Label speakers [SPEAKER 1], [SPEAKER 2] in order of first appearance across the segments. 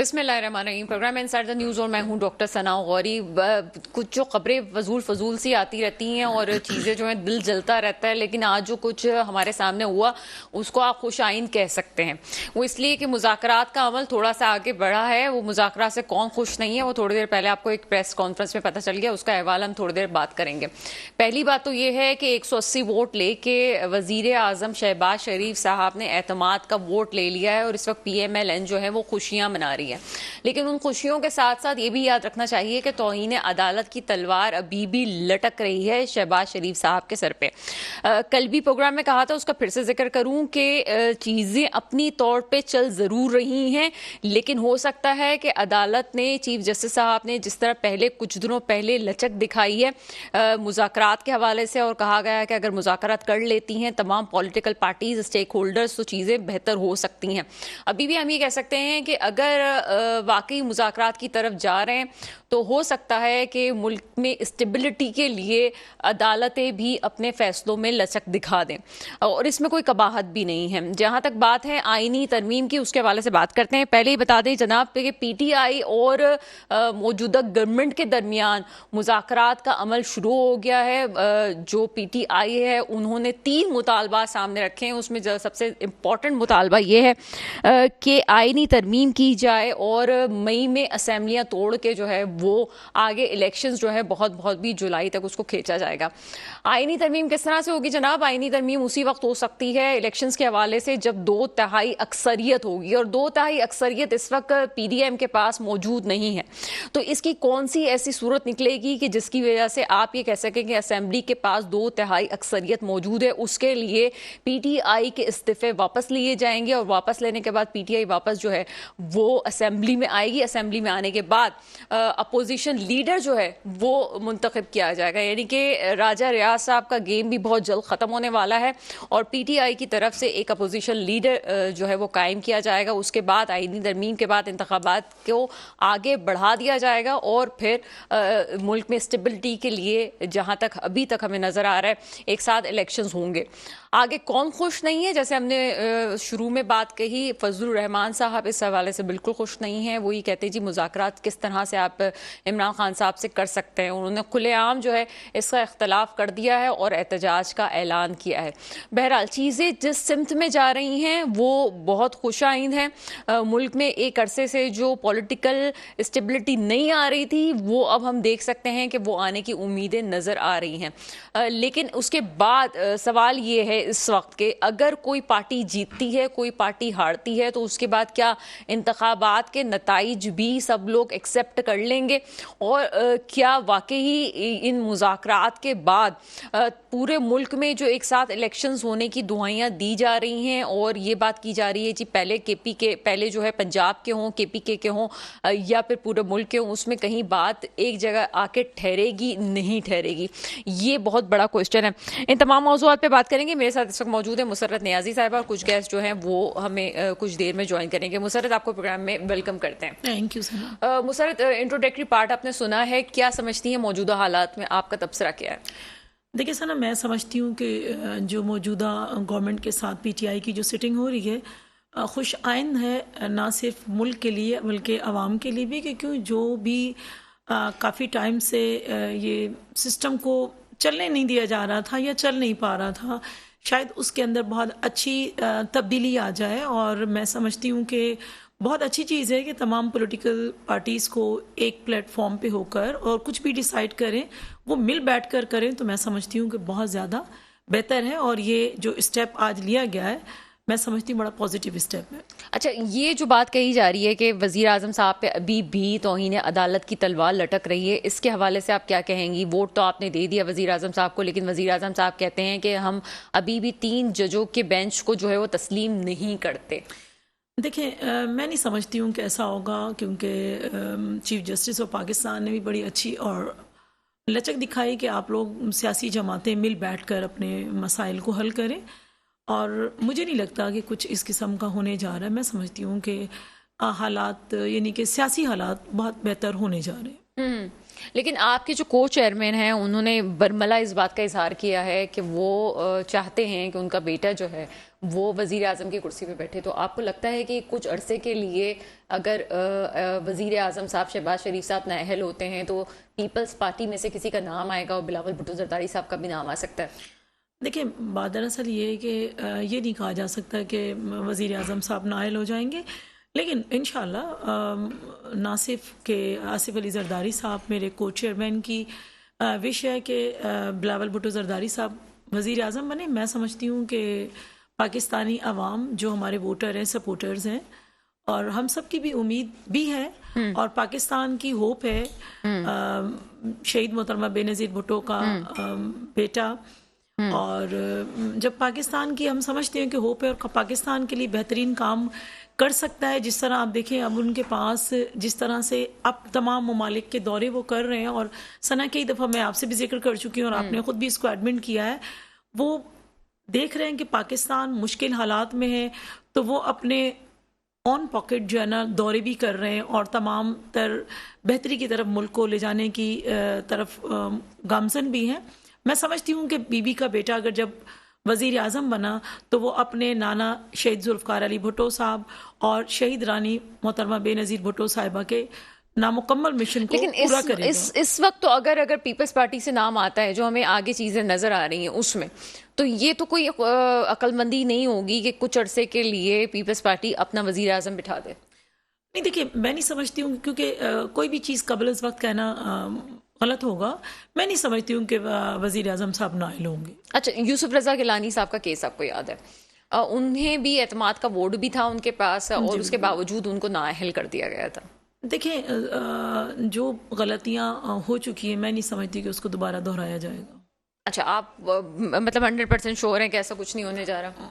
[SPEAKER 1] बिस्मिल्लाहिर्रहमानिर्रहीम। Programme inside the news और मैं हूं डॉक्टर सना गौरी। कुछ जो खबरें फजूल फजूल सी आती रहती हैं और चीज़ें जो हैं दिल जलता रहता है, लेकिन आज जो कुछ हमारे सामने हुआ उसको आप खुशाइन कह सकते हैं। वो इसलिए कि मुज़ाकरात का अमल थोड़ा सा आगे बढ़ा है। वो मुज़ाकरात से कौन खुश नहीं है वो थोड़ी देर पहले आपको एक प्रेस कॉन्फ्रेंस में पता चल गया, उसका अहवाल हम थोड़ी देर बात करेंगे। पहली बात तो ये है कि 180 वोट लेके वजीर आजम शहबाज शरीफ साहब ने एतमाद का वोट ले लिया है और इस वक्त PMLN जो है वो खुशियां मना रही है। लेकिन उन खुशियों के साथ साथ ये भी याद रखना चाहिए कि तौहीन अदालत की तलवार अभी भी लटक रही है शहबाज शरीफ साहब के सर पे। कल भी प्रोग्राम में कहा था, उसका फिर से जिक्र करूं कि चीज़ें अपनी तौर पे चल ज़रूर रही हैं, लेकिन हो सकता है कि अदालत ने, चीफ जस्टिस साहब ने जिस तरह पहले कुछ दिनों पहले लचक दिखाई है मुज़ाकरात के हवाले से, और कहा गया है कि अगर मुज़ाकरात कर लेती हैं तमाम पॉलिटिकल पार्टीज, स्टेक होल्डर्स, तो चीज़ें बेहतर हो सकती हैं। अभी भी हम ये कह सकते हैं कि अगर वाकई मुज़ाकरात की तरफ जा रहे हैं तो हो सकता है कि मुल्क में स्टेबिलिटी के लिए अदालतें भी अपने फैसलों में लचक दिखा दें, और इसमें कोई कबाहत भी नहीं है। जहां तक बात है आईनी तरमीम की, उसके हवाले से बात करते हैं। पहले ही बता दें जनाब कि PTI और मौजूदा गवर्नमेंट के दरमियान मुज़ाकरात का अमल शुरू हो गया है। जो PTI है उन्होंने 3 मुतालबा सामने रखे हैं। उसमें सबसे इम्पोर्टेंट मुतालबा ये है कि आईनी तरमीम की जाए और मई में असेंबलियां तोड़ के जो है वो आगे इलेक्शंस जो है बहुत भी जुलाई तक उसको खींचा जाएगा। आईनी तरमीम किस तरह से होगी जनाब? आईनी तरमीम उसी वक्त हो सकती है इलेक्शंस के हवाले से जब 2/3 अक्सरियत होगी, और 2/3 अक्सरियत इस वक्त PDM के पास मौजूद नहीं है। तो इसकी कौन सी ऐसी सूरत निकलेगी कि जिसकी वजह से आप ये कह सकें कि असेंबली के पास 2/3 अक्सरियत मौजूद है? उसके लिए PTI के इस्तीफे वापस लिए जाएंगे और वापस लेने के बाद PTI वापस जो है वो असेंबली में आएगी। असेंबली में आने के बाद अपोजिशन लीडर जो है वो मुंतखब किया जाएगा, यानी कि राजा रियाज साहब का गेम भी बहुत जल्द ख़त्म होने वाला है और PTI की तरफ से एक अपोजिशन लीडर जो है वो कायम किया जाएगा। उसके बाद आईनी तरमीम के बाद इंतखाबात को आगे बढ़ा दिया जाएगा और फिर मुल्क में स्टेबिलिटी के लिए, जहाँ तक अभी तक हमें नज़र आ रहा है, एक साथ इलेक्शंस होंगे। आगे कौन खुश नहीं है? जैसे हमने शुरू में बात कही, फजलुर रहमान साहब इस हवाले से बिल्कुल खुश नहीं है। वो ये कहते हैं जी मुज़ाकरात किस तरह से आप इमरान खान साहब से कर सकते हैं। उन्होंने खुलेआम जो है इसका इख्तलाफ कर दिया है और एहतजाज का ऐलान किया है। बहरहाल चीज़ें जिस सिमत में जा रही हैं वो बहुत खुश आइंद हैं। मुल्क में एक अरसे से जो पॉलिटिकल स्टेबिलिटी नहीं आ रही थी वो अब हम देख सकते हैं कि वो आने की उम्मीदें नज़र आ रही हैं। लेकिन उसके बाद सवाल ये है इस वक्त के, अगर कोई पार्टी जीतती है, कोई पार्टी हारती है, तो उसके बाद क्या इंतखाबात के नताइज भी सब लोग एक्सेप्ट कर लेंगे? और क्या वाकई इन मुज़ाकरात के बाद पूरे मुल्क में जो एक साथ इलेक्शंस होने की दुआइयां दी जा रही हैं और ये बात की जा रही है जी पहले KP के, पहले जो है पंजाब के हों, KPK के हों या फिर पूरे मुल्क के हों, उसमें कहीं बात एक जगह आके ठहरेगी नहीं ठहरेगी? ये बहुत बड़ा क्वेश्चन है। इन तमाम मौज़ूआत पे बात करेंगे। मेरे साथ इस वक्त मौजूद है मुसर्रत नियाज़ी साहिबा और कुछ गेस्ट जो हैं वो हमें कुछ देर में ज्वाइन करेंगे। मुसर्रत, आपको प्रोग्राम में वेलकम करते हैं।
[SPEAKER 2] Thank you sir.
[SPEAKER 1] Musarrat, introductory part आपने सुना है, क्या समझती हैं मौजूदा हालात में आपका तबसरा क्या है?
[SPEAKER 2] देखिए सर, मैं समझती हूँ कि जो मौजूदा गवर्नमेंट के साथ PTI की जो सिटिंग हो रही है खुश आइंद है, ना सिर्फ मुल्क के लिए बल्कि आवाम के लिए भी, क्योंकि जो भी काफ़ी टाइम से ये सिस्टम को चलने नहीं दिया जा रहा था या चल नहीं पा रहा था, शायद उसके अंदर बहुत अच्छी तब्दीली आ जाए। और मैं समझती हूँ कि बहुत अच्छी चीज़ है कि तमाम पॉलिटिकल पार्टीज़ को एक प्लेटफॉर्म पे होकर और कुछ भी डिसाइड करें वो मिल बैठ कर करें, तो मैं समझती हूँ कि बहुत ज़्यादा बेहतर है। और ये जो स्टेप आज लिया गया है मैं समझती हूँ बड़ा पॉजिटिव स्टेप है।
[SPEAKER 1] अच्छा, ये जो बात कही जा रही है कि वज़ीर आज़म साहब पे अभी भी तौहीन अदालत की तलवार लटक रही है, इसके हवाले से आप क्या कहेंगी? वोट तो आपने दे दिया वज़ीर आज़म साहब को, लेकिन वज़ीर आज़म साहब कहते हैं कि हम अभी भी 3 जजों के बेंच को जो है वो तस्लीम नहीं करते।
[SPEAKER 2] देखिए, मैं नहीं समझती हूँ कि ऐसा होगा, क्योंकि चीफ जस्टिस ऑफ पाकिस्तान ने भी बड़ी अच्छी और लचक दिखाई कि आप लोग सियासी जमातें मिल बैठकर अपने मसाइल को हल करें। और मुझे नहीं लगता कि कुछ इस किस्म का होने जा रहा है। मैं समझती हूँ कि हालात, यानी कि सियासी हालात बहुत बेहतर होने जा रहे हैं।
[SPEAKER 1] लेकिन आपके जो को चेयरमैन हैं उन्होंने बरमला इस बात का इजहार किया है कि वो चाहते हैं कि उनका बेटा जो है वो वजीर आजम की कुर्सी पे बैठे। तो आपको लगता है कि कुछ अरसे के लिए अगर वजीर आजम साहब शहबाज शरीफ साहब नाअहल होते हैं तो पीपल्स पार्टी में से किसी का नाम आएगा और बिलावल भुट्टो जरदारी साहब का भी नाम आ सकता है?
[SPEAKER 2] देखिए, बात दरअसल ये है कि ये नहीं कहा जा सकता कि वज़ीर आज़म साहब नाअहल हो जाएंगे, लेकिन इंशाल्लाह ना सिर्फ के आसिफ अली जरदारी साहब मेरे को चेयरमैन की विश है कि बिलावल भुट्टो जरदारी साहब वज़ीर आज़म बने। मैं समझती हूँ कि पाकिस्तानी अवाम जो हमारे वोटर हैं, सपोर्टर्स हैं, और हम सब की भी उम्मीद भी है और पाकिस्तान की होप है शहीद मोहतरमा बेनज़ीर भुट्टो का बेटा। और जब पाकिस्तान की हम समझते हैं कि होप है और पाकिस्तान के लिए बेहतरीन काम कर सकता है, जिस तरह आप देखें अब उनके पास जिस तरह से अब तमाम ममालिक के दौरे वो कर रहे हैं, और सना कई दफ़ा मैं आपसे भी जिक्र कर चुकी हूँ और आपने ख़ुद भी इसको एडमिट किया है, वो देख रहे हैं कि पाकिस्तान मुश्किल हालात में है, तो वो अपने ऑन पॉकेट जो है ना दौरे भी कर रहे हैं और तमाम तर बेहतरी की तरफ मुल्क को ले जाने की तरफ गामजन भी हैं। मैं समझती हूँ कि बीबी का बेटा अगर जब वज़ीर आज़म बना तो वो अपने नाना शहीद जुल्फ़िकार अली भुट्टो साहब और शहीद रानी मोहतरमा बेनज़ीर भुट्टो साहिबा के नामुकम्मल मिशन को पूरा करेगा।
[SPEAKER 1] इस वक्त तो अगर पीपल्स पार्टी से नाम आता है, जो हमें आगे चीज़ें नज़र आ रही हैं उसमें, तो ये तो कोई अक्लमंदी नहीं होगी कि कुछ अरसे के लिए पीपल्स पार्टी अपना वज़ीर आज़म बिठा दे।
[SPEAKER 2] नहीं, देखिए, मैं नहीं समझती हूँ, क्योंकि कोई भी चीज़ कबल इस वक्त कहना गलत होगा। मैं नहीं समझती हूँ कि वज़ीर आज़म साहब नाअहल होंगे।
[SPEAKER 1] अच्छा, यूसुफ रज़ा गिलानी साहब का केस आपको याद है? उन्हें भी एतमाद का वोट भी था उनके पास और उसके बावजूद उनको नाअहल कर दिया गया था।
[SPEAKER 2] देखिए, जो गलतियाँ हो चुकी हैं, मैं नहीं समझती कि उसको दोबारा दोहराया जाएगा।
[SPEAKER 1] अच्छा, आप मतलब 100% श्योर हैं कि ऐसा कुछ नहीं होने जा रहा?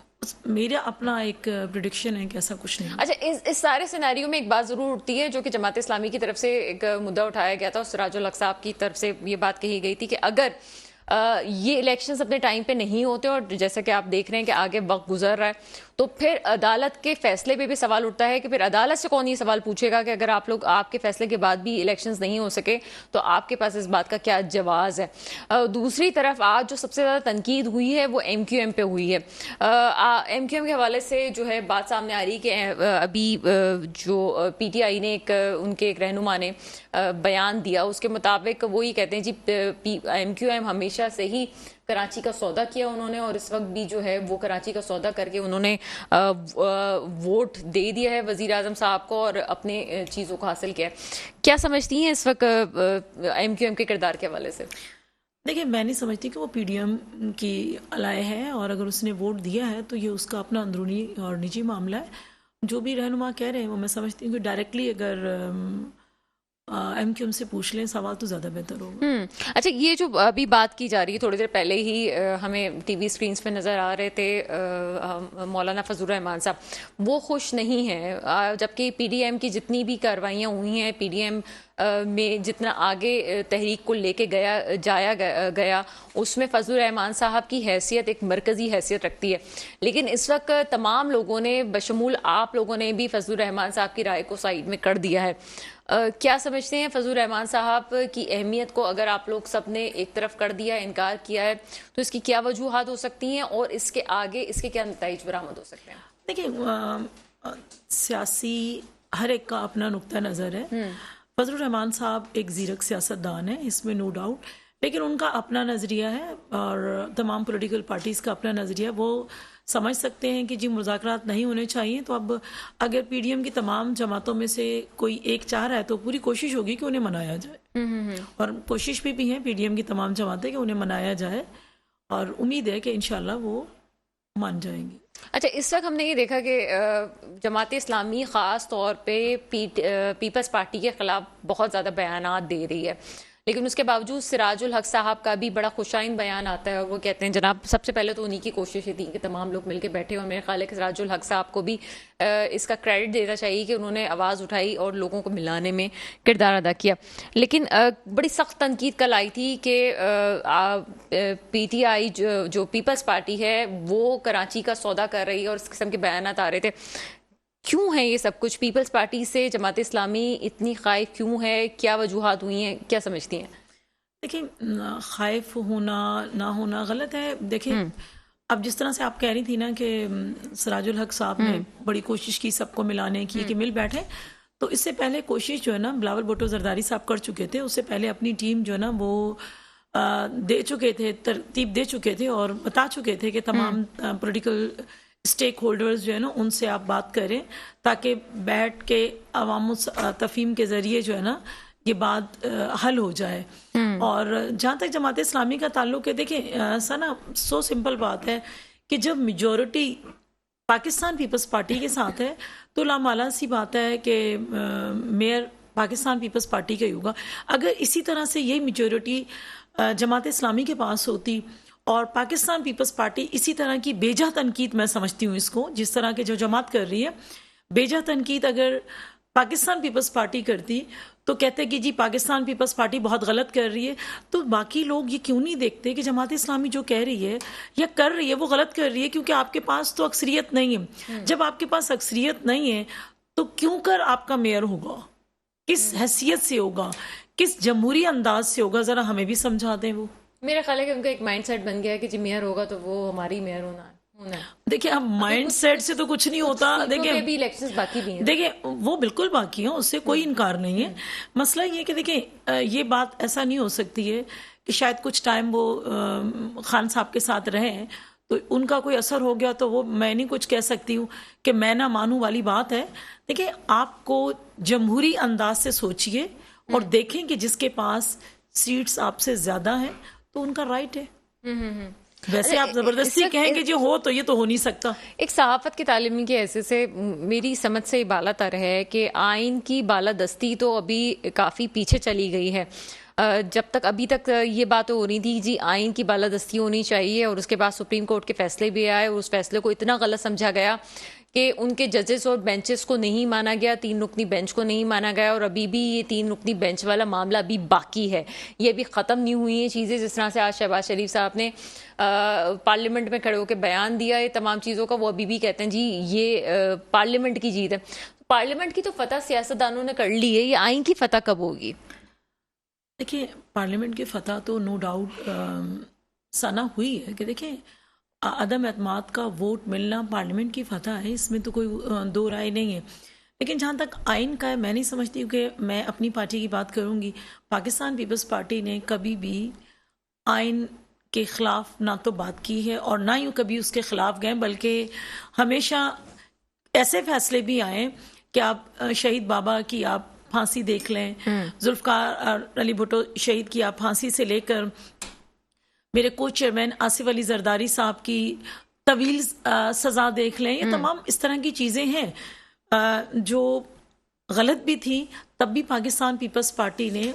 [SPEAKER 2] मेरा अपना एक प्रिडिक्शन है कि ऐसा कुछ नहीं।
[SPEAKER 1] अच्छा, इस सारे सिनेरियो में एक बात जरूर उठती है जो कि जमात इस्लामी की तरफ से एक मुद्दा उठाया गया था और सिराजुल हक साहब की तरफ से ये बात कही गई थी कि अगर ये इलेक्शंस अपने टाइम पे नहीं होते और जैसा कि आप देख रहे हैं कि आगे वक्त गुजर रहा है, तो फिर अदालत के फैसले पे भी सवाल उठता है कि फिर अदालत से कौन ये सवाल पूछेगा कि अगर आप लोग आपके फैसले के बाद भी इलेक्शंस नहीं हो सके तो आपके पास इस बात का क्या जवाब है। दूसरी तरफ आज जो सबसे ज़्यादा तनकीद हुई है वो MQM पे हुई है। MQM के हवाले से जो है बात सामने आ रही कि अभी जो PTI ने उनके एक रहनुमा ने बयान दिया, उसके मुताबिक वो ये कहते हैं जी MQM हमेशा से ही कराची का सौदा किया उन्होंने और इस वक्त भी जो है वो कराची का सौदा करके उन्होंने वोट दे दिया है वज़ीर आज़म साहब को और अपने चीज़ों को हासिल किया। क्या समझती हैं इस वक्त MQM के किरदार के हवाले से?
[SPEAKER 2] देखिए, मैं नहीं समझती कि वो PDM की अलाय है और अगर उसने वोट दिया है तो ये उसका अपना अंदरूनी और निजी मामला है। जो भी रहनुमा कह रहे हैं वो मैं समझती हूँ कि डायरेक्टली अगर MQM से पूछ लें सवाल तो ज़्यादा बेहतर होगा।
[SPEAKER 1] अच्छा, ये जो अभी बात की जा रही है, थोड़ी देर पहले ही हमें TV स्क्रीन्स पे नज़र आ रहे थे मौलाना फजलुर रहमान साहब, वो खुश नहीं है, जबकि PDM की जितनी भी कार्रवाइयाँ हुई हैं, PDM में जितना आगे तहरीक को लेके जाया गया उसमें फजलुर रहमान साहब की हैसियत एक मरकज़ी हैसियत रखती है। लेकिन इस वक्त तमाम लोगों ने बशमूल आप लोगों ने भी फजलुर रहमान साहब की राय को साइड में कर दिया है। क्या समझते हैं फजलुर रहमान साहब की अहमियत को अगर आप लोग सब ने एक तरफ कर दिया है, इनकार किया है, तो इसकी क्या वजूहात हो सकती हैं और इसके आगे इसके क्या नतीजे बरामद हो सकते हैं?
[SPEAKER 2] देखिए, सियासी हर एक का अपना नुक्ता नज़र है। फजलुर रहमान साहब एक ज़ीरक सियासतदान है, इसमें नो डाउट, लेकिन उनका अपना नज़रिया है और तमाम पॉलिटिकल पार्टीज़ का अपना नज़रिया। वो समझ सकते हैं कि जी मुज़ाकरात नहीं होने चाहिए, तो अब अगर PDM की तमाम जमातों में से कोई एक चाह रहा है तो पूरी कोशिश होगी कि उन्हें मनाया जाए और कोशिश भी है PDM की तमाम जमातें कि उन्हें मनाया जाए और उम्मीद है कि इंशाल्लाह वो मान जाएंगी।
[SPEAKER 1] अच्छा, इस वक्त हमने ये देखा कि जमात इस्लामी ख़ास तौर पे पीपल्स पार्टी के ख़िलाफ़ बहुत ज़्यादा बयानात दे रही है, लेकिन उसके बावजूद सिराजुल हक साहब का भी बड़ा खुशाइन बयान आता है और वो कहते हैं जनाब सबसे पहले तो उन्हीं की कोशिश थी कि तमाम लोग मिलकर बैठे और मेरे ख्याल है कि सिराजुल हक साहब को भी इसका क्रेडिट देना चाहिए कि उन्होंने आवाज़ उठाई और लोगों को मिलाने में किरदार अदा किया। लेकिन बड़ी सख्त तनकीद कल आई थी कि PTI जो पीपल्स पार्टी है वो कराची का सौदा कर रही है और इस किस्म के बयान आ रहे थे। क्यों है ये सब कुछ? पीपल्स पार्टी से जमात इस्लामी इतनी खाइफ क्यों है? क्या वजूहात हुई हैं? क्या समझती हैं?
[SPEAKER 2] देखिए, खाइफ होना ना होना गलत है। देखिए, अब जिस तरह से आप कह रही थी ना कि सिराजुल हक साहब ने बड़ी कोशिश की सबको मिलाने की कि मिल बैठे, तो इससे पहले कोशिश जो है ना बिलावल भुट्टो जरदारी साहब कर चुके थे। उससे पहले अपनी टीम जो है ना वो दे चुके थे, तरतीब दे चुके थे और बता चुके थे कि तमाम पॉलिटिकल स्टेक होल्डर्स जो है ना उनसे आप बात करें ताकि बैठ के अवाम तफहीम के ज़रिए जो है ना ये बात हल हो जाए। और जहाँ तक जमात इस्लामी का ताल्लुक है, देखिए सना, सो सिंपल बात है कि जब मेजॉरिटी पाकिस्तान पीपल्स पार्टी के साथ है तो लामाला सी बात है कि मेयर पाकिस्तान पीपल्स पार्टी का ही होगा। अगर इसी तरह से यही मेजॉरिटी जमात इस्लामी के पास होती और पाकिस्तान पीपल्स पार्टी इसी तरह की बेजा तनकीद, मैं समझती हूँ इसको, जिस तरह के जो जमात कर रही है बेजा तनकीद अगर पाकिस्तान पीपल्स पार्टी करती तो कहते कि जी पाकिस्तान पीपल्स पार्टी बहुत गलत कर रही है, तो बाकी लोग ये क्यों नहीं देखते कि जमात इस्लामी जो कह रही है या कर रही है वो गलत कर रही है? क्योंकि आपके पास तो अक्सरियत नहीं है। जब आपके पास अक्सरियत नहीं है तो क्यों कर आपका मेयर होगा? किस हैसियत से होगा? किस जमहूरी अंदाज से होगा? जरा हमें भी समझा दें। वो
[SPEAKER 1] मेरा ख्याल है कि उनका एक माइंडसेट बन गया है कि जी मेयर होगा तो वो हमारी मेयर होना है।
[SPEAKER 2] देखिए, अब माइंड सेट से तो कुछ नहीं होता। देखिए,
[SPEAKER 1] अभी इलेक्शंस बाकी भी हैं।
[SPEAKER 2] देखिए वो बिल्कुल बाकी है, उससे कोई इनकार नहीं है। मसला ये है कि देखिए ये बात ऐसा नहीं हो सकती है कि शायद कुछ टाइम वो खान साहब के साथ रहे तो उनका कोई असर हो गया तो वो मैं नहीं कुछ कह सकती हूँ कि मैं ना मानूं वाली बात है। देखिए, आपको जमहूरी अंदाज से सोचिए और देखें कि जिसके पास सीट्स आपसे ज्यादा है तो उनका राइट है। वैसे आप जबरदस्ती कहेंगे जो हो तो ये तो हो नहीं सकता।
[SPEAKER 1] एक सहाफत की तालीमी की हैसियत से मेरी समझ से बाला तर है कि आइन की बालादस्ती तो अभी काफ़ी पीछे चली गई है। जब तक अभी तक ये बात हो रही थी जी आइन की बालादस्ती होनी चाहिए और उसके बाद सुप्रीम कोर्ट के फैसले भी आए और उस फैसले को इतना गलत समझा गया कि उनके जजेस और बेंचेस को नहीं माना गया, 3 रुकनी बेंच को नहीं माना गया और अभी भी ये 3 रुकनी बेंच वाला मामला अभी बाकी है। ये भी ख़त्म नहीं हुई हैं चीज़ें। जिस तरह से आज शहबाज शरीफ साहब ने पार्लियामेंट में खड़े होकर बयान दिया है तमाम चीज़ों का, वो अभी भी कहते हैं जी ये पार्लियामेंट की जीत है। पार्लियामेंट की तो फतह सियासतदानों ने कर ली है, ये आइन की फतह कब होगी?
[SPEAKER 2] देखिए, पार्लियामेंट की फतह तो नो डाउट सना हुई है कि देखिए अदम एतमाद का वोट मिलना पार्लियामेंट की फतह है, इसमें तो कोई दो राय नहीं है। लेकिन जहाँ तक आइन का है, मैं नहीं समझती हूँ कि मैं अपनी पार्टी की बात करूँगी। पाकिस्तान पीपल्स पार्टी ने कभी भी आइन के ख़िलाफ़ ना तो बात की है और ना ही कभी उसके ख़िलाफ़ गए, बल्कि हमेशा ऐसे फैसले भी आए कि आप शहीद बाबा की आप फांसी देख लें, जुल्फ़िकार अली भुट्टो शहीद की आप फांसी से लेकर मेरे को चेयरमैन आसिफ अली जरदारी साहब की तवील सज़ा देख लें, ये तमाम इस तरह की चीज़ें हैं जो गलत भी थी। तब भी पाकिस्तान पीपल्स पार्टी ने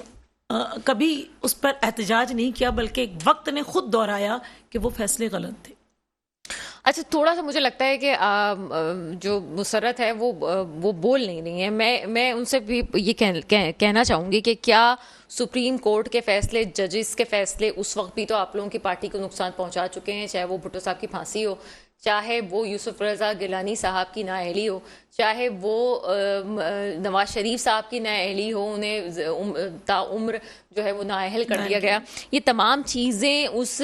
[SPEAKER 2] कभी उस पर एहतजाज नहीं किया, बल्कि एक वक्त ने खुद दोहराया कि वो फैसले गलत थे।
[SPEAKER 1] अच्छा, थोड़ा सा मुझे लगता है कि जो मुसर्रत है वो बोल नहीं रही है। मैं उनसे भी ये कहना चाहूँगी कि क्या सुप्रीम कोर्ट के फैसले, जजेस के फैसले उस वक्त भी तो आप लोगों की पार्टी को नुकसान पहुंचा चुके हैं, चाहे वो भुट्टो साहब की फांसी हो, चाहे वो यूसुफ रज़ा गिलानी साहब की नाअहली हो, चाहे वो नवाज शरीफ साहब की नाअहली हो, उन्हें ताउम्र जो है वो नाअहल कर दिया गया। ये तमाम चीज़ें उस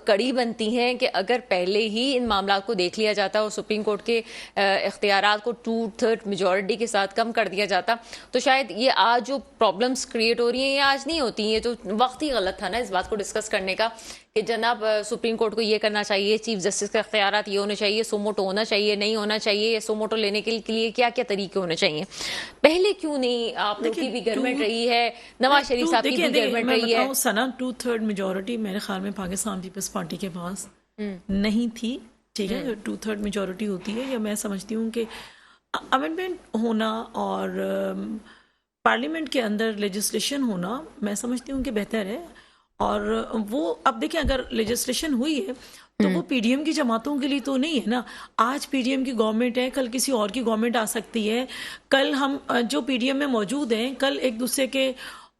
[SPEAKER 1] कड़ी बनती हैं कि अगर पहले ही इन मामलात को देख लिया जाता और सुप्रीम कोर्ट के इख्तियारात को 2/3 मेजॉरिटी के साथ कम कर दिया जाता तो शायद ये आज जो प्रॉब्लम्स क्रिएट हो रही हैं ये आज नहीं होती। ये तो वक्त ही गलत था ना इस बात को डिस्कस करने का कि जनाब सुप्रीम कोर्ट को ये करना चाहिए, चीफ जस्टिस के इख्तियारात ये होने चाहिए, सोमोटो होना चाहिए, नहीं होना चाहिए, सोमोटो लेने के लिए क्या क्या तरीके होने चाहिए। पहले क्यों नहीं? आप लोग की भी गवर्नमेंट रही है, नवाज शरीफ साहब की भी गवर्नमेंट रही है।
[SPEAKER 2] सना 2/3 मेजॉरिटी मेरे ख्याल में पाकिस्तान पीपल्स पार्टी के पास नहीं थी, ठीक है। 2/3 मेजॉरिटी होती है, या मैं समझती हूँ कि अमेंडमेंट होना और पार्लियामेंट के अंदर लेजिस्लेशन होना मैं समझती हूँ कि बेहतर है। और वो अब देखिए, अगर लेजिस्लेशन हुई है तो वो पीडीएम की जमातों के लिए तो नहीं है ना। आज पीडीएम की गवर्नमेंट है, कल किसी और की गवर्नमेंट आ सकती है। कल हम जो पीडीएम में मौजूद हैं कल एक दूसरे के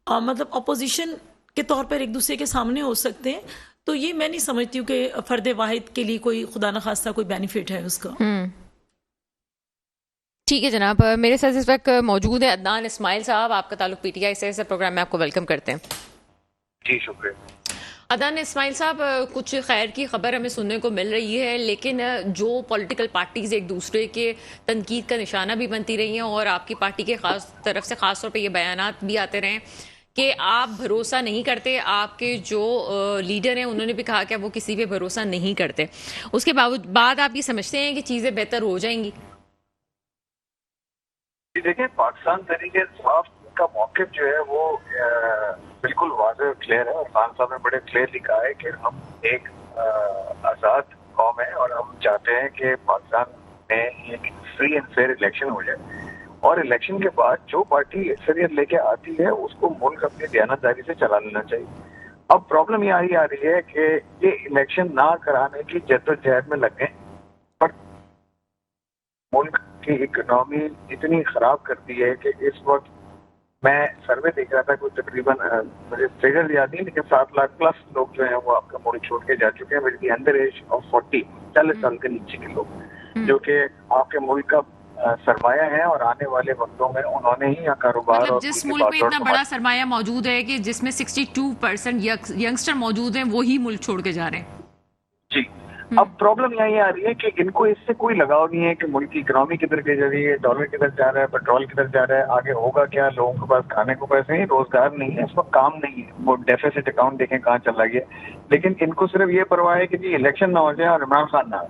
[SPEAKER 2] मतलब अपोजिशन के तौर पर एक दूसरे के सामने हो सकते हैं। तो ये मैं नहीं समझती हूँ कि फर्द वाहिद के लिए कोई खुदा न खास्ता कोई बेनिफिट है उसका।
[SPEAKER 1] ठीक है जनाब, मेरे साथ इस वक्त मौजूद है अदनान इस्माइल साहब, आपका ताल्लुक पीटीआई से, इस प्रोग्राम में आपको वेलकम करते हैं।
[SPEAKER 3] जी शुक्रिया।
[SPEAKER 1] अदनान इस्माइल साहब, कुछ खैर की खबर हमें सुनने को मिल रही है, लेकिन जो पॉलिटिकल पार्टीज एक दूसरे के तनकीद का निशाना भी बनती रही हैं और आपकी पार्टी के खास तरफ से खास तौर पे ये बयानात भी आते रहे कि आप भरोसा नहीं करते। आपके जो लीडर हैं उन्होंने भी कहा कि वो किसी पे भरोसा नहीं करते। उसके बाद आप ये समझते हैं कि चीज़ें बेहतर हो जाएंगी?
[SPEAKER 3] देखिए, पाकिस्तान तहरीक इंसाफ का मौक़िफ़ जो है वो बिल्कुल वाज़ेह और क्लियर है और खान साहब ने बड़े क्लियरली कहा है कि हम एक आज़ाद कौम है और हम चाहते हैं कि पाकिस्तान में एक फ्री एंड फेयर इलेक्शन हो जाए और इलेक्शन के बाद जो पार्टी अक्सरियत लेके आती है उसको मुल्क अपनी दयानतदारी से चला लेना चाहिए। अब प्रॉब्लम ये आ रही है कि ये इलेक्शन ना कराने की जद्दोजहद में लग गए, पर मुल्क की इकोनॉमी इतनी खराब करती है कि इस वक्त मैं सर्वे देख रहा था, कोई तकरीबन मुझे फिगर याद नहीं, लेकिन 7 लाख प्लस लोग जो हैं वो आपका मुल्क छोड़ के जा चुके हैं, बल्कि अंडर एज ऑफ 40 साल के नीचे के लोग, जो कि आपके मुल्क का सरमाया है और आने वाले वक्तों में उन्होंने ही यहाँ कारोबार
[SPEAKER 1] मतलब
[SPEAKER 3] और
[SPEAKER 1] जिस मुल्क में इतना बड़ा सरमाया मौजूद है कि जिसमें 62% यंगस्टर मौजूद हैं, वो ही मुल्क छोड़ के जा रहे हैं।
[SPEAKER 3] जी, अब प्रॉब्लम यही आ रही है कि इनको इससे कोई लगाव नहीं है कि मुल्क की इकोनॉमी किधर जा रही है, डॉलर किधर जा रहा है, पेट्रोल किधर जा रहा है, आगे होगा क्या, लोगों के पास खाने को पैसे नहीं, रोजगार नहीं है, इस वक्त काम नहीं है, वो डेफिसिट अकाउंट देखें कहाँ चला गया। लेकिन इनको सिर्फ ये परवाह है कि जी इलेक्शन ना हो जाए और इमरान खान ना आए।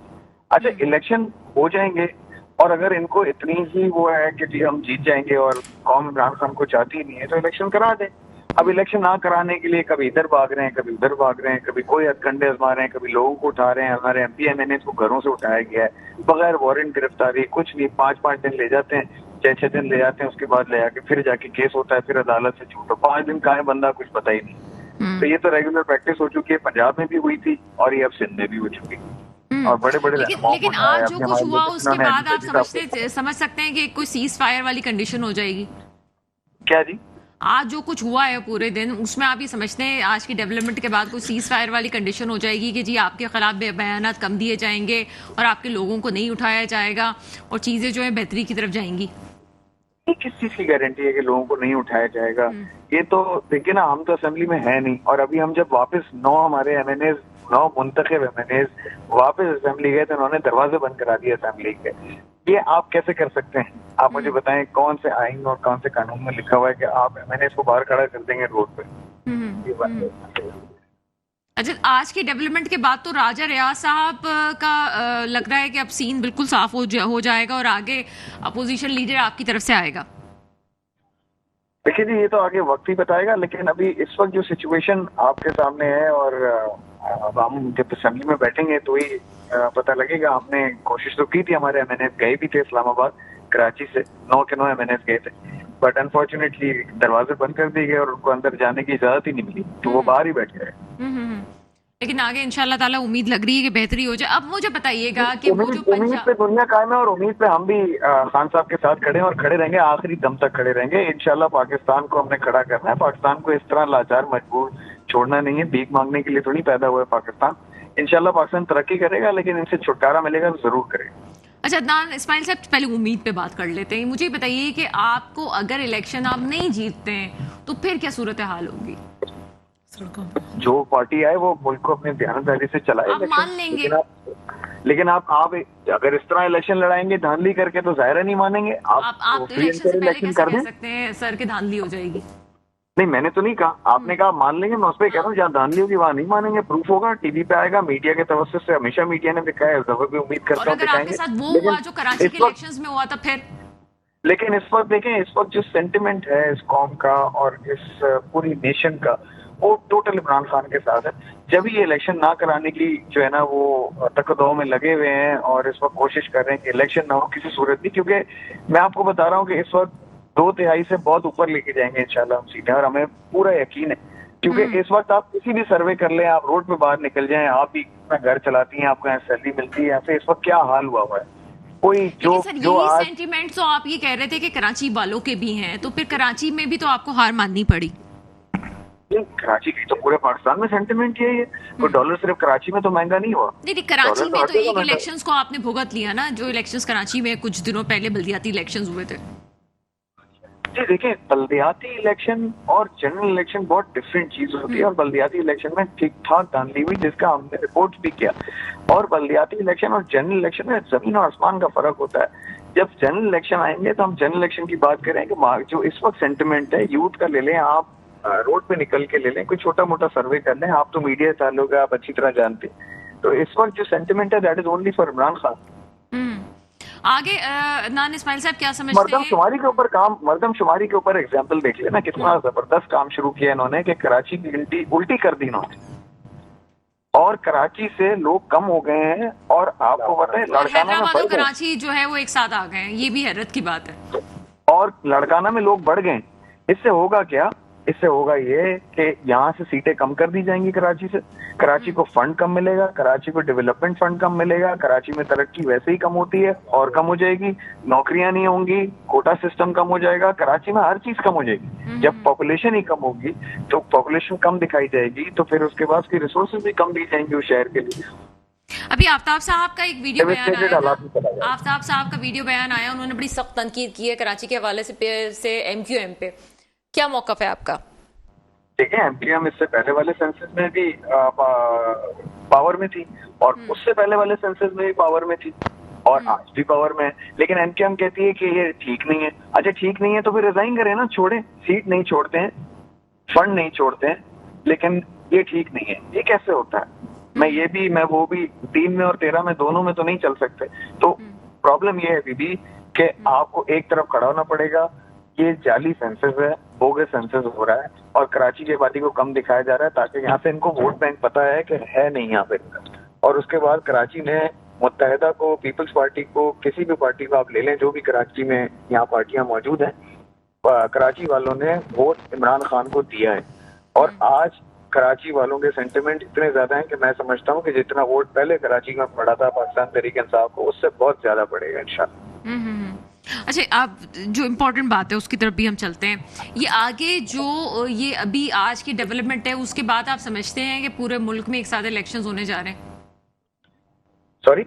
[SPEAKER 3] अच्छा, इलेक्शन हो जाएंगे और अगर इनको इतनी ही वो है कि जी हम जीत जाएंगे और कौम इमरान खान को चाहती नहीं है तो इलेक्शन करा दें। अब इलेक्शन ना कराने के लिए कभी इधर भाग रहे हैं, कभी उधर भाग रहे हैं, कभी कोई हथकंडे आजमा रहे हैं, कभी लोगों को उठा रहे हैं। हमारे एमपी एमएनए को घरों से उठाया गया है बगैर वारंट गिरफ्तारी, कुछ नहीं, 5-5 दिन ले जाते हैं, 6-6 दिन ले जाते हैं, उसके बाद ले जाके फिर जाके केस होता है, फिर अदालत से छूटो, 5 दिन कहाँ है बंदा कुछ पता ही नहीं। तो ये तो रेगुलर प्रैक्टिस हो चुकी है, पंजाब में भी हुई थी और ये अब सिंध में भी हो चुकी है और बड़े बड़े।
[SPEAKER 1] लेकिन आज जो कुछ हुआ उसके बाद आप समझ सकते हैं कि कोई सीज फायर वाली कंडीशन हो जाएगी
[SPEAKER 3] क्या? जी,
[SPEAKER 1] आज जो कुछ हुआ है पूरे दिन, उसमें आप ये समझते हैं आज की डेवलपमेंट के बाद कोई सीज फायर वाली कंडीशन हो जाएगी कि जी आपके खिलाफ बयानात कम दिए जाएंगे और आपके लोगों को नहीं उठाया जाएगा और चीजें जो है बेहतरी की तरफ जाएंगी?
[SPEAKER 3] किस चीज की गारंटी है कि लोगों को नहीं उठाया जाएगा? ये तो देखिए ना, हम तो असेंबली में है नहीं और अभी हम जब वापस 9 हमारे एमएनए 9 मुंतखब एमएनए वापस असेंबली गए तो उन्होंने दरवाजे बंद करा दिए असेंबली के। ये आप कैसे कर सकते हैं? आप मुझे बताएं कौन से आइन और कौन से कानून में लिखा हुआ है कि आप एमएनए को बाहर खड़ा कर देंगे रोड पे? ये बात।
[SPEAKER 1] अच्छा, आज की डेवलपमेंट के बाद तो राजा रियाज साहब का लग रहा है कि अब सीन बिल्कुल साफ हो जाएगा और आगे अपोजिशन लीडर आपकी तरफ से आएगा।
[SPEAKER 3] देखिए जी, ये तो आगे वक्त ही बताएगा, लेकिन अभी इस वक्त जो सिचुएशन आपके सामने है और अब हम जब असेंबली में बैठेंगे तो ही पता लगेगा। हमने कोशिश तो की थी, हमारे एमएनए गए भी थे इस्लामाबाद, कराची से 9 के 9 एमएनए गए थे, बट अनफॉर्चुनेटली दरवाजे बंद कर दिए गए और उनको अंदर जाने की इजाजत ही नहीं मिली, तो वो बाहर ही बैठ गए।
[SPEAKER 1] लेकिन आगे इंशाल्लाह ताला उम्मीद लग रही है कि बेहतरी हो जाए। अब मुझे बताइएगा कि
[SPEAKER 3] उम्मीद पे दुनिया कायम है और उम्मीद पे हम भी खान साहब के साथ खड़े हैं और खड़े रहेंगे, आखिरी दम तक खड़े रहेंगे। इंशाल्लाह पाकिस्तान को हमने खड़ा करना है, पाकिस्तान को इस तरह लाचार मजबूर छोड़ना नहीं है, भीख मांगने के लिए थोड़ी पैदा हुआ है पाकिस्तान। इंशाल्लाह पाकिस्तान तरक्की करेगा, लेकिन इनसे छुटकारा मिलेगा तो जरूर करेगा।
[SPEAKER 1] अच्छा अदनान इस्माइल साहब, पहले उम्मीद पे बात कर लेते हैं। मुझे बताइए कि आपको अगर इलेक्शन आप नहीं जीतते हैं तो फिर क्या सूरत हाल होगी?
[SPEAKER 3] जो पार्टी आए वो मुल्क को अपनी दयानतदारी से चलाए,
[SPEAKER 1] आप मान लेंगे।
[SPEAKER 3] लेकिन आप अगर इस तरह इलेक्शन लड़ाएंगे धांधली करके तो जाहिर नहीं मानेंगे।
[SPEAKER 1] आप इलेक्शन से पहले कैसे कह सकते हैं सर की धांधली हो जाएगी?
[SPEAKER 3] नहीं, मैंने तो नहीं कहा, आपने कहा मान लेंगे, मैं उस पर कह रहा हूँ जहाँ धांधली होगी वहाँ नहीं मानेंगे। प्रूफ होगा, टीवी पे आएगा, मीडिया के तवज्जुह से हमेशा मीडिया ने दिखाया है, भी उम्मीद करता हूँ
[SPEAKER 1] दिखाएंगे। वो हुआ जो कराची के इलेक्शंस में हुआ था फिर।
[SPEAKER 3] लेकिन इस वक्त देखें, इस वक्त जो सेंटिमेंट है इस कौम का और इस पूरी नेशन का, वो टोटल इमरान खान के साथ है। जब ये इलेक्शन ना कराने की जो है ना वो तकदों में लगे हुए हैं और इस वक्त कोशिश कर रहे हैं कि इलेक्शन ना हो किसी सूरत भी, क्योंकि मैं आपको बता रहा हूँ कि इस वक्त 2/3 से बहुत ऊपर लेके जाएंगे इंशाल्लाह हम सीटें, और हमें पूरा यकीन है। क्योंकि इस वक्त आप किसी भी सर्वे कर लें, आप रोड पे बाहर निकल जाएं, आप भी अपना घर चलाती हैं, आपको यहाँ सैलरी मिलती है, यहाँ से इस वक्त क्या हाल हुआ है कोई जो
[SPEAKER 1] आज सेंटिमेंट तो आप ये कह रहे थे कि कराची वालों के भी हैं, तो फिर कराची में भी तो आपको हार माननी पड़ी।
[SPEAKER 3] कराची की तो पूरे पाकिस्तान में सेंटिमेंट यही है। तो डॉलर सिर्फ कराची में तो महंगा नहीं हुआ।
[SPEAKER 1] नहीं, कराची में तो एक
[SPEAKER 3] महंगा।
[SPEAKER 1] इलेक्शंस को आपने भुगत लिया ना, जो इलेक्शंस कराची में कुछ दिनों पहले बल्दियाती इलेक्शंस हुए थे।
[SPEAKER 3] जी देखिए, बल्दियाती इलेक्शन और जनरल इलेक्शन बहुत डिफरेंट चीज होती है। और बल्दियाती इलेक्शन में ठीक ठाक धांधली हुई, जिसका हमने रिपोर्ट भी किया। और बल्दियाती इलेक्शन और जनरल इलेक्शन में जमीन और आसमान का फर्क होता है। जब जनरल इलेक्शन आएंगे तो हम जनरल इलेक्शन की बात करें कि जो इस वक्त सेंटिमेंट है यूथ का, ले लें आप, रोड पे निकल के ले लें, कोई छोटा मोटा सर्वे कर लें, आप तो मीडिया से लोग आप अच्छी तरह जानते हैं। तो इस वक्त जो सेंटिमेंट है that is only for Imran Khan.
[SPEAKER 1] आगे अदनान इस्माइल साहब क्या समझते हैं?
[SPEAKER 3] मरदमशुमारी के ऊपर एग्जाम्पल देख लेना, कितना जबरदस्त काम शुरू किया इन्होंने कि कराची की उल्टी कर दी इन्होंने, और कराची से लोग कम हो गए हैं। और आपको पता है लड़काना में
[SPEAKER 1] हैदराबाद और
[SPEAKER 3] बढ़ गए,
[SPEAKER 1] कराची जो है वो एक साथ आ गए हैं, ये भी हैरत की बात है।
[SPEAKER 3] और लड़काना में लोग बढ़ गए। इससे होगा क्या? इससे होगा ये कि यहाँ से सीटें कम कर दी जाएंगी कराची से, कराची को फंड कम मिलेगा, कराची को डेवलपमेंट फंड कम मिलेगा, कराची में तरक्की वैसे ही कम होती है और कम हो जाएगी, नौकरियां नहीं होंगी, कोटा सिस्टम कम हो जाएगा, कराची में हर चीज कम हो जाएगी। जब पॉपुलेशन ही कम होगी तो पॉपुलेशन कम दिखाई जाएगी, तो फिर उसके बाद उसकी रिसोर्सेज भी कम दी जाएंगी उस शहर के लिए।
[SPEAKER 1] अभी आफ्ताब साहब का एक वीडियो बयान आया था, आफ्ताब साहब का वीडियो बयान आया, उन्होंने बड़ी सख्त तनकीद की है कराची के हवाले से एमक्यूएम पे। क्या मौकफ है आपका?
[SPEAKER 3] देखिए, एमक्यूएम इससे पहले वाले सेंसस में भी पावर में थी, और उससे पहले वाले सेंसस में भी पावर में थी, और आज भी पावर में है। लेकिन एमक्यूएम कहती है कि ये ठीक नहीं है। अच्छा ठीक नहीं है तो फिर रिजाइन करें ना, छोड़ें। सीट नहीं छोड़ते हैं, फंड नहीं छोड़ते हैं, लेकिन ये ठीक नहीं है। ये कैसे होता है? मैं वो भी 3 में और 13 में दोनों में तो नहीं चल सकते। तो प्रॉब्लम ये है दीदी कि आपको एक तरफ खड़ा होना पड़ेगा, ये जाली सेंसस है, बोगस सेंसस हो रहा है, और कराची की आबादी को कम दिखाया जा रहा है ताकि यहाँ से इनको वोट बैंक पता है कि है नहीं यहाँ पे। और उसके बाद कराची ने मुत्तहिदा को, पीपल्स पार्टी को, किसी भी पार्टी को आप ले लें, जो भी कराची में यहाँ पार्टियां मौजूद हैं, कराची वालों ने वोट इमरान खान को दिया है। और आज कराची वालों के सेंटिमेंट इतने ज्यादा हैं कि मैं समझता हूँ कि जितना वोट पहले कराची में पड़ा था पाकिस्तान तहरीक इंसाफ को, उससे बहुत ज्यादा पड़ेगा इंशाल्लाह।
[SPEAKER 1] अच्छा, आप जो इम्पोर्टेंट बात है उसकी तरफ भी हम चलते हैं। ये आगे जो ये अभी आज की डेवलपमेंट है, उसके बाद आप समझते हैं कि पूरे मुल्क में एक साथ इलेक्शंस होने जा रहे हैं?
[SPEAKER 3] सॉरी,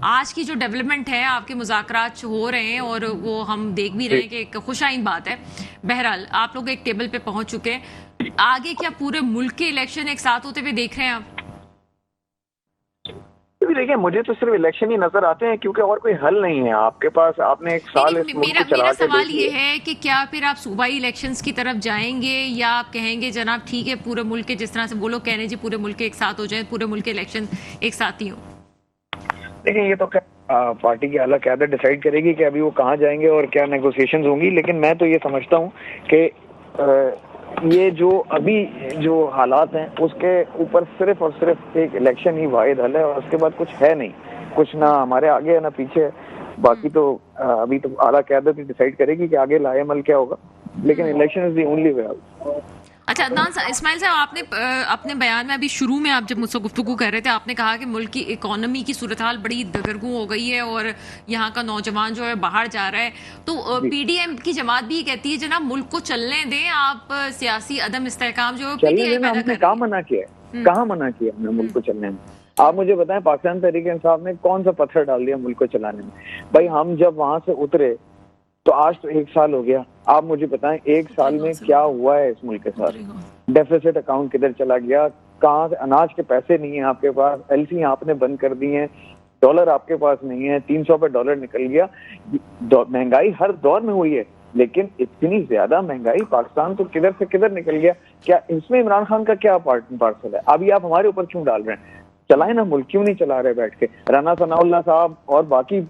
[SPEAKER 1] आज की जो डेवलपमेंट है, आपके मुज़ाकरात हो रहे हैं और वो हम देख भी रहे हैं कि एक खुशाइन बात है। बहरहाल आप लोग एक टेबल पे पहुंच चुके हैं। आगे क्या पूरे मुल्क के इलेक्शन एक साथ होते हुए देख रहे हैं आप?
[SPEAKER 3] देखिए, मुझे तो सिर्फ इलेक्शन ही नजर आते हैं, क्योंकि और कोई हल नहीं है आपके पास। आपने एक साल इस मुल्क को चला के,
[SPEAKER 1] मेरा सवाल ये है कि क्या फिर आप सूबाई इलेक्शंस की तरफ जाएंगे, या आप कहेंगे जनाब ठीक है पूरे मुल्क के, जिस तरह से वो लोग कह रहे हैं जी पूरे मुल्क के एक साथ हो जाए, पूरे मुल्क के इलेक्शन एक साथ ही हो?
[SPEAKER 3] देखिए, ये तो पार्टी की आला क़यादत डिसाइड करेगी कि अभी वो कहाँ जाएंगे और क्या नेगोशिएशंस होंगी। लेकिन मैं तो ये समझता हूँ कि ये जो अभी जो हालात हैं उसके ऊपर सिर्फ और सिर्फ एक इलेक्शन ही वाहिद हल है, और उसके बाद कुछ है नहीं, कुछ ना हमारे आगे है ना पीछे है। बाकी तो अभी तो आला क़यादत ही डिसाइड करेगी कि आगे लाए अमल क्या होगा, लेकिन election is the only way out.
[SPEAKER 1] अच्छा अदनान इस्माइल साहब, आपने अपने बयान में अभी शुरू में आप जब मुझसे गुफ्तगू कर रहे थे, आपने कहा कि मुल्क की इकोनॉमी की सूरत हाल बड़ी दगरगू हो गई है और यहाँ का नौजवान जो है बाहर जा रहा है। तो पीडीएम की जमात भी कहती है जनाब मुल्क को चलने दें, आप सियासी अदम इस्तेहकाम जो पीटीआई पैदा कर,
[SPEAKER 3] कहाँ मना किया है? कहाँ मना किया हमने मुल्क को चलने में? आप मुझे बताएं, पाकिस्तान तहरीक इंसाफ ने कौन सा पत्थर डाल दिया मुल्क को चलाने में? भाई हम जब वहां से उतरे तो आज तो 1 साल हो गया। आप मुझे बताएं 1 साल में क्या हुआ है इस मुल्क के साथ? डेफिसिट अकाउंट किधर चला गया? कहाँ से अनाज के पैसे नहीं है आपके पास, एलसी आपने बंद कर दी है, डॉलर आपके पास नहीं है, 300 पे डॉलर निकल गया। महंगाई हर दौर में हुई है, लेकिन इतनी ज्यादा महंगाई पाकिस्तान तो किधर से किधर निकल गया। क्या इसमें इमरान खान का क्या पार्सल है? अभी आप हमारे ऊपर क्यों डाल रहे हैं? चलाए ना मुल्क, क्यों नहीं चला रहे बैठ के? राना सनाउल्लाह साहब और बाकी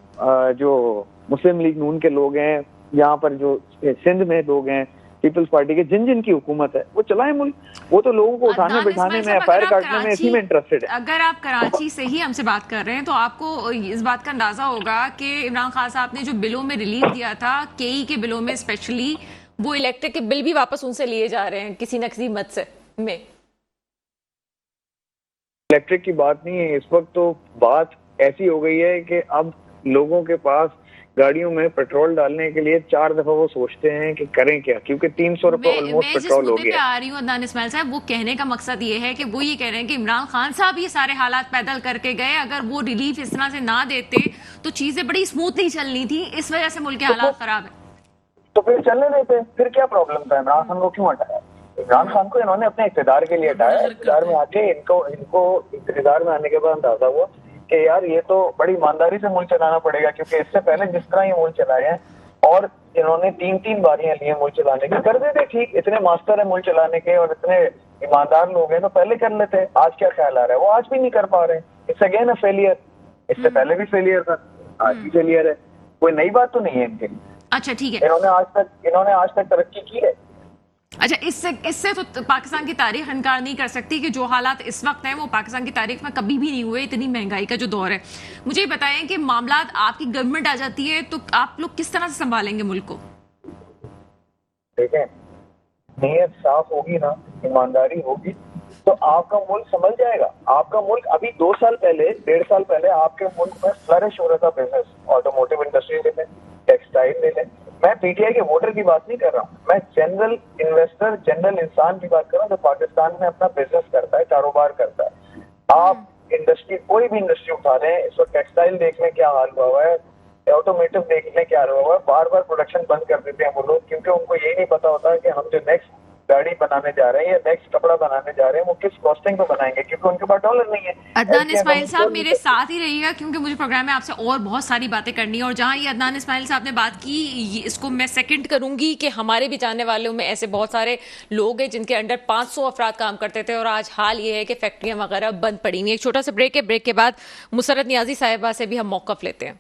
[SPEAKER 3] जो मुस्लिम लीग नून के लोग हैं, यहाँ पर जो सिंध में लोग हैं पीपल्स पार्टी के, जिन जिन की हुकूमत है वो चलाए मुल्क। वो तो लोगों को उठाने बिठाने में, एफआईआर काटने में इसी में इंटरेस्टेड है।
[SPEAKER 1] अगर आप कराची से ही हमसे बात कर रहे हैं तो आपको इस बात का अंदाजा होगा कि इमरान खान साहब ने जो बिलों में रिलीफ दिया था, केई के बिलों में स्पेशली, वो इलेक्ट्रिक के बिल भी वापस उनसे लिए जा रहे हैं किसी न किसी मद से में।
[SPEAKER 3] इलेक्ट्रिक की बात नहीं है इस वक्त, तो बात ऐसी हो गई है कि अब लोगों के पास गाड़ियों में पेट्रोल डालने के लिए 4 दफा वो सोचते हैं कि करें क्या, क्योंकि 300 रुपए ऑलमोस्ट पेट्रोल हो
[SPEAKER 1] मैं जिस
[SPEAKER 3] गया।
[SPEAKER 1] आ रही हूँ अदनान इस्माइल साहब, वो कहने का मकसद ये है कि वो ये कह रहे हैं कि इमरान खान साहब ये सारे हालात पैदल करके गए, अगर वो रिलीफ इस तरह से ना देते तो चीजें बड़ी स्मूथली चलनी थी, इस वजह से मुल्क के हालात खराब है।
[SPEAKER 3] तो फिर चलने देते, फिर क्या प्रॉब्लम था? इमरान खान को क्यों हटाया? इमरान खान को इन्होंने अपने इक़्तिदार के लिए हटाया। इक़्तिदार में आके इनको इक़्तिदार में आने के बाद अंदाजा हुआ कि यार ये तो बड़ी ईमानदारी से मुल्क चलाना पड़ेगा, क्योंकि इससे पहले जिस तरह ये मुल्क चलाए हैं और इन्होंने 3-3 बारियां ली हैं मुल्क चलाने की, कर देते ठीक, इतने मास्टर है मुल्क चलाने के और इतने ईमानदार लोग हैं तो पहले कर लेते। आज क्या ख्याल आ रहा है? वो आज भी नहीं कर पा रहे। It's again a failure. इससे पहले भी फेलियर था, आज भी फेलियर है। कोई नई बात तो नहीं है इनके लिए।
[SPEAKER 1] अच्छा ठीक है,
[SPEAKER 3] इन्होंने आज तक तरक्की की है।
[SPEAKER 1] अच्छा इससे तो पाकिस्तान की तारीख इनकार नहीं कर सकती कि जो हालात इस वक्त हैं वो पाकिस्तान की तारीख में कभी भी नहीं हुए। इतनी महंगाई का जो दौर है, मुझे बताएं कि मामला आपकी गवर्नमेंट आ जाती है तो आप लोग किस तरह से संभालेंगे मुल्क को?
[SPEAKER 3] देखें, नीयत साफ होगी ना, ईमानदारी होगी तो आपका मुल्क संभल जाएगा। आपका मुल्क अभी 2 साल पहले, 1.5 साल पहले आपके मुल्क में फ्लरिश हो रहा था बिजनेस। ऑटोमोटिव इंडस्ट्री ले लें, टेक्सटाइल ले लें। मैं पीटीआई के वोटर की बात नहीं कर रहा हूँ, मैं जनरल इन्वेस्टर, जनरल इंसान की बात कर रहा हूँ जो पाकिस्तान में अपना बिजनेस करता है, कारोबार करता है। आप इंडस्ट्री, कोई भी इंडस्ट्री उठा लें, इस वक्त टेक्सटाइल देख लें क्या हाल हुआ है, ऑटोमेटिव देख लें क्या हुआ है। बार बार प्रोडक्शन बंद कर देते हैं वो लोग, क्योंकि उनको ये नहीं पता होता है कि हम जो नेक्स्ट गाड़ी बनाने जा रहे हैं या नेक्स्ट कपड़ा बनाने जा रहे हैं वो किस कॉस्टिंग पे बनाएंगे, क्योंकि उनके पास डॉलर नहीं है।
[SPEAKER 1] अदनान इस्माइल साहब मेरे साथ ही रहिएगा, क्योंकि मुझे प्रोग्राम में आपसे और बहुत सारी बातें करनी है। और जहां ये अदनान इस्माइल साहब ने बात की, इसको मैं सेकंड करूंगी कि हमारे भी जानने वालों में ऐसे बहुत सारे लोग हैं जिनके अंडर 500 अफराद काम करते थे और आज हाल ये है कि फैक्ट्रियां वगैरह बंद पड़ी हुई। एक छोटा सा ब्रेक है, ब्रेक के बाद मुसरत नियाजी साहिबा से भी हम मौक़िफ़ लेते हैं।